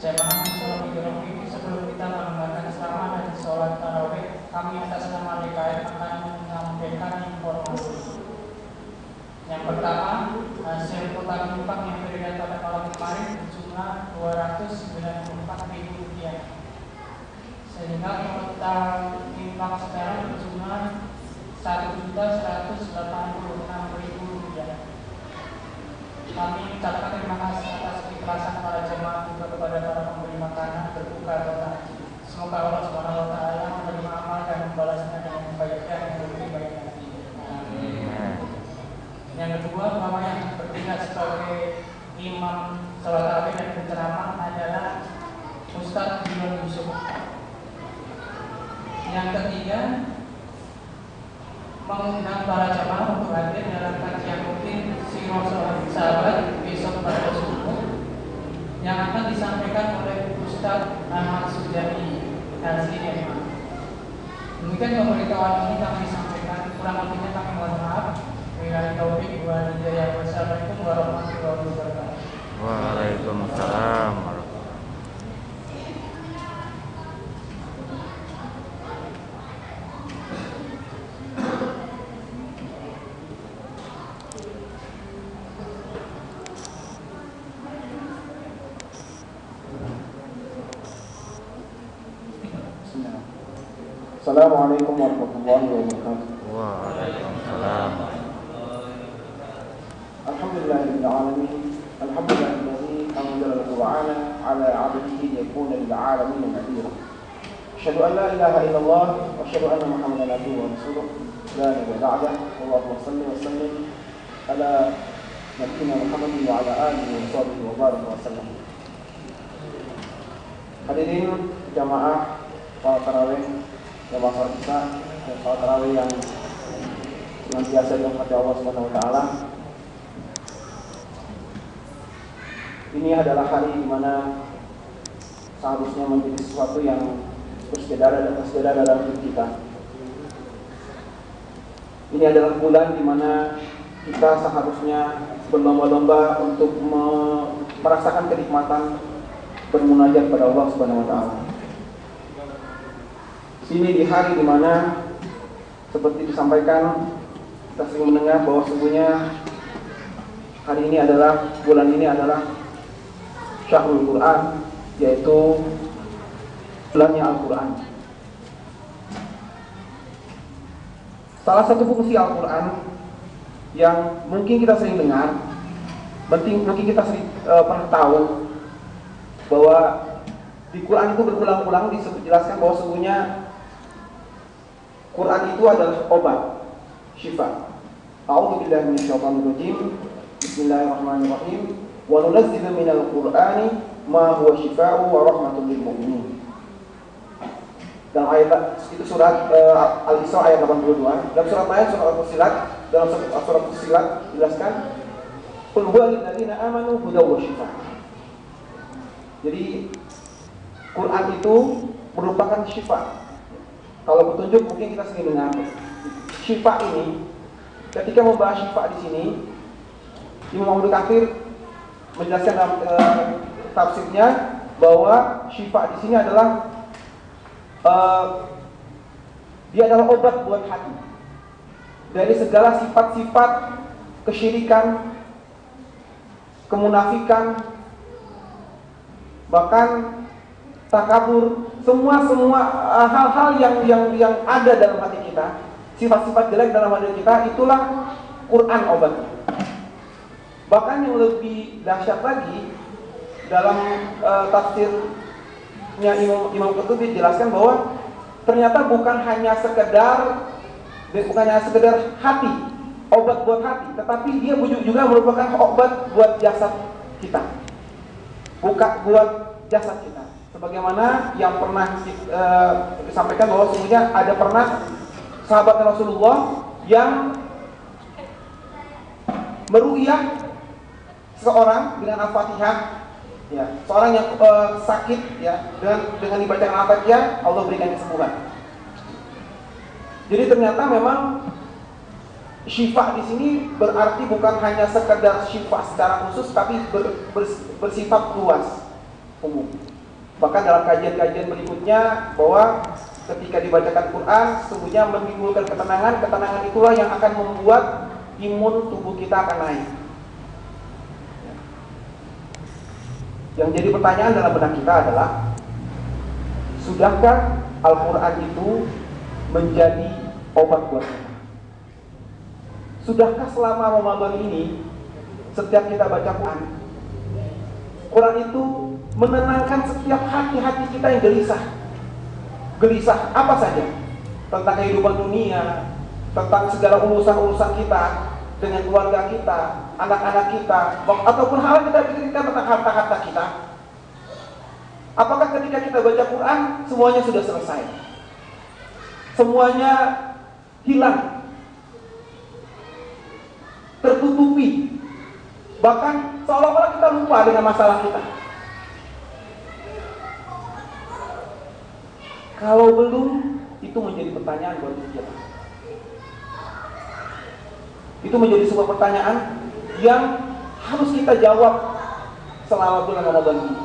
Jamaah Muslim Ibrahim, sebelum kita mendengarkan ceramah dan sholat tarawih, kami atas nama DKM akan menyampaikan informasi. Yang pertama, hasil total infak yang beredar pada malam kemarin berjumlah Rp294.000, sehingga total infak sekarang berjumlah Rp1.186.000. Kami ucapkan terima kasih atas keikhlasan para jemaah juga kepada para pemberi makanan berbuka atau takjil. Semoga Allah Subhanahu wa taala menerima amal dan membalasnya dengan kebaikan yang lebih baik nanti. Amin. Yang kedua, bahwa yang bertindak sebagai imam sholat tarawih dan penceramah adalah Ustadz Bilal Yusuf. Yang ketiga, mengundang para jamaah untuk hadir dalam kajian rutin Sirah Sahabat besok pada subuh yang akan disampaikan oleh Ustadz Ahmad Sujani LCMA. Demikian pemberitahuan ini kami sampaikan, kurang lebihnya kami mohon maaf. Wabillahi taufiq wal hidayah. Wassalamualaikum warahmatullahi wabarakatuh. Waalaikumsalam. Assalamualaikum warahmatullahi wabarakatuh. Waalaikumsalam. Alhamdulillahirabbil alamin. Alhamdulillahilladzi anzala al-Qur'ana 'ala 'abdihi liyakuna lil 'alamin nadhira. Asyhadu an la ilaha illallah wa asyhadu anna Muhammadan abduhu wa rasuluh. La nabiyya ba'dahu. Allahumma shalli wa sallim ala nabiyyina Muhammadin wa ala alihi wa sahbihi wa baraka wa sallam. Hadirin jamaah salat tarawih, jamaah salat Isya dan salat tarawih yang senantiasa dirahmati Allah Subhanahu wa taala. Ini adalah hari di mana seharusnya menjadi sesuatu yang bersederhana dalam hidup kita. Ini adalah bulan di mana kita seharusnya berlomba-lomba untuk merasakan kenikmatan bermunajat pada Allah Subhanahu wa taala. Sini di hari di mana seperti disampaikan, kita sering mendengar bahwa sesungguhnya hari ini adalah, bulan ini adalah Syahrul Quran, yaitu bulannya Al-Quran. Salah satu fungsi Al-Quran yang mungkin kita sering dengar, mungkin kita sering pernah tahu bahwa di Quran itu berulang-ulang dijelaskan bahwa sesungguhnya Quran itu adalah obat, syifa. A'udzubillahi minasyaitonir rajim. Bismillahirrahmanirrahim. Wa nunazzilu minal Qur'ani ma huwa syifaa'un wa rahmatun lil mu'minin. Dalam ayat itu surat Al-Isra ayat 82. Dalam surat lain surat Al-Fussilat, dalam surat Al-Fussilat dijelaskan qul huwa lil ladzina amanu hudaw wa shifaa'. Jadi Quran itu merupakan syifa. Kalau petunjuk mungkin kita sering dengar. Syifa ini, ketika membahas syifa di sini, Imam Ibnu Katsir menjelaskan dalam tafsirnya bahwa syifa di sini adalah dia adalah obat buat hati dari segala sifat-sifat kesyirikan, kemunafikan, bahkan takabur, semua hal-hal yang ada dalam hati kita, sifat-sifat jelek dalam hati kita, itulah Quran obatnya. Bahkan yang lebih dahsyat lagi, dalam tafsirnya Imam Qurtubi dijelaskan bahwa ternyata bukan hanya sekedar hati, obat buat hati, tetapi dia juga merupakan obat buat jasad kita, bukan buat jasad kita. Sebagaimana yang pernah disampaikan bahwa sesungguhnya ada pernah sahabat Rasulullah yang meruqyah seorang dengan Al-Fatihah, ya, seorang yang sakit, ya, dengan dibacakan Al-Fatihah Allah berikan kesembuhan. Jadi ternyata memang syifa di sini berarti bukan hanya sekedar syifa secara khusus, tapi bersifat luas. umum. Bahkan dalam kajian-kajian berikutnya bahwa ketika dibacakan Quran sesungguhnya menimbulkan ketenangan. Ketenangan itulah yang akan membuat imun tubuh kita akan naik. Yang jadi pertanyaan dalam benak kita adalah, sudahkah Al-Quran itu menjadi obat buat kita? Sudahkah selama Ramadan ini setiap kita baca Quran, Quran itu menenangkan setiap hati-hati kita yang gelisah? Gelisah apa saja? Tentang kehidupan dunia, tentang segala urusan-urusan kita dengan keluarga kita, anak-anak kita, ataupun hal kita pikirkan tentang harta-harta kita. Apakah ketika kita baca Quran semuanya sudah selesai? Semuanya hilang, tertutupi, bahkan seolah-olah kita lupa dengan masalah kita? Kalau belum, itu menjadi pertanyaan buat kita. Itu menjadi sebuah pertanyaan yang harus kita jawab selama bulan Ramadan ini.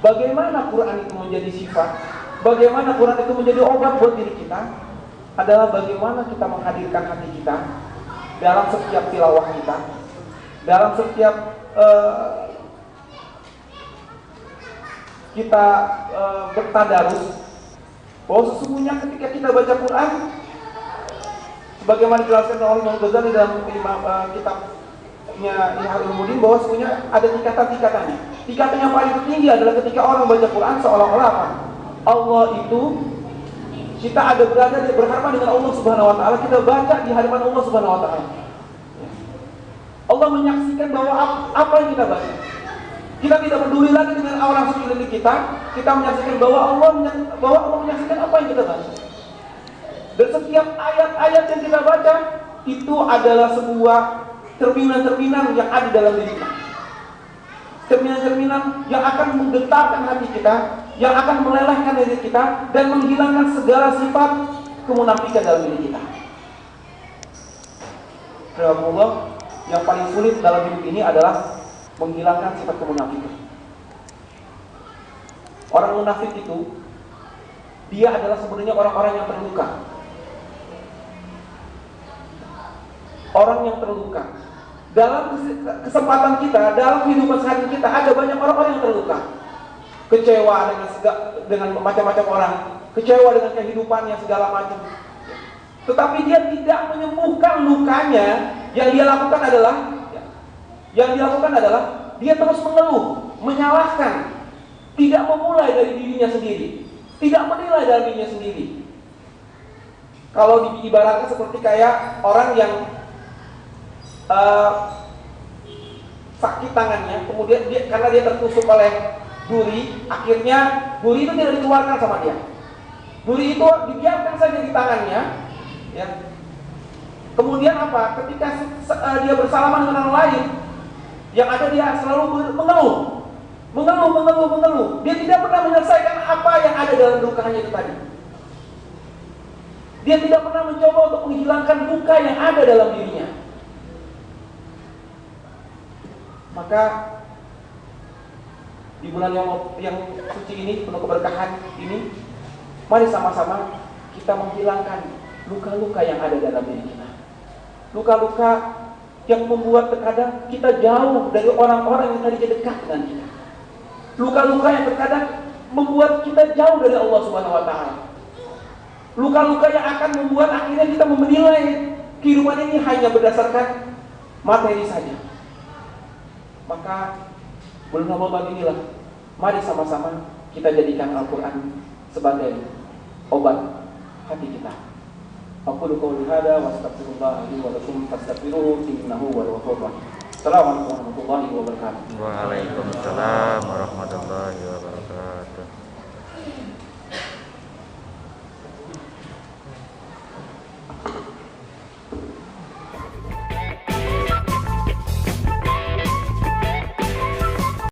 Bagaimana Quran itu menjadi sifat, bagaimana Quran itu menjadi obat buat diri kita, adalah bagaimana kita menghadirkan hati kita dalam setiap tilawah kita, dalam setiap kita bertadarus, bahwa sesungguhnya ketika kita baca Quran, sebagaimana dijelaskan oleh Imam Ghazali dalam kitabnya Ihya Ulumuddin, bahwa sesungguhnya ada tingkatan-tingkatannya. Tingkatan yang paling tinggi adalah ketika orang baca Quran seolah-olah apa? Allah itu, kita ada berada di berhadapan dengan Allah Subhanahu Wa Taala, kita baca di hadapan Allah Subhanahu Wa Taala. Allah menyaksikan bahwa apa yang kita baca. Kita tidak peduli lagi dengan orang sekeliling kita. Kita menyaksikan bahwa Allah menyaksikan apa yang kita baca. Dan setiap ayat-ayat yang kita baca itu adalah sebuah cerminan-cerminan yang ada dalam diri kita. Cerminan-cerminan yang akan menggetarkan hati kita, yang akan melelehkan diri kita dan menghilangkan segala sifat kemunafikan dalam diri kita. Alhamdulillah, yang paling sulit dalam hidup ini adalah menghilangkan sifat kemunafikan. Orang munafik itu, dia adalah sebenarnya orang-orang yang terluka. Orang yang terluka. Dalam kesempatan kita, dalam kehidupan sehari kita, ada banyak orang-orang yang terluka. Kecewa dengan macam-macam orang, kecewa dengan kehidupan yang segala macam. Tetapi dia tidak menyembuhkan lukanya. Yang dia lakukan adalah dia terus mengeluh, menyalahkan, tidak memulai dari dirinya sendiri, tidak menilai dari dirinya sendiri. Kalau diibaratkan seperti kayak orang yang sakit tangannya, kemudian karena dia tertusuk oleh duri, akhirnya duri itu tidak dikeluarkan sama dia. Duri itu dibiarkan saja di tangannya, ya. Kemudian apa? Ketika dia bersalaman dengan orang lain, yang ada dia selalu mengeluh. Dia tidak pernah menyelesaikan apa yang ada dalam lukanya itu tadi. Dia tidak pernah mencoba untuk menghilangkan luka yang ada dalam dirinya. Maka di bulan yang suci ini, penuh keberkahan ini, mari sama-sama kita menghilangkan luka-luka yang ada dalam diri kita. Luka-luka yang membuat terkadang kita jauh dari orang-orang yang tadi dekat dengan kita. Luka-luka yang terkadang membuat kita jauh dari Allah Subhanahu Wa Taala. Luka-luka yang akan membuat akhirnya kita menilai kehidupan ini hanya berdasarkan materi saja. Maka bulan Ramadan inilah, mari sama-sama kita jadikan Al-Quran sebagai obat hati kita. Aqulu qouli hadza wa astaghfirullah li wa lakum fastaghfiruhu innahu huwal ghafurur rahim. Assalamualaikum warahmatullahi wabarakatuh. Waalaikumsalam warahmatullahi wabarakatuh.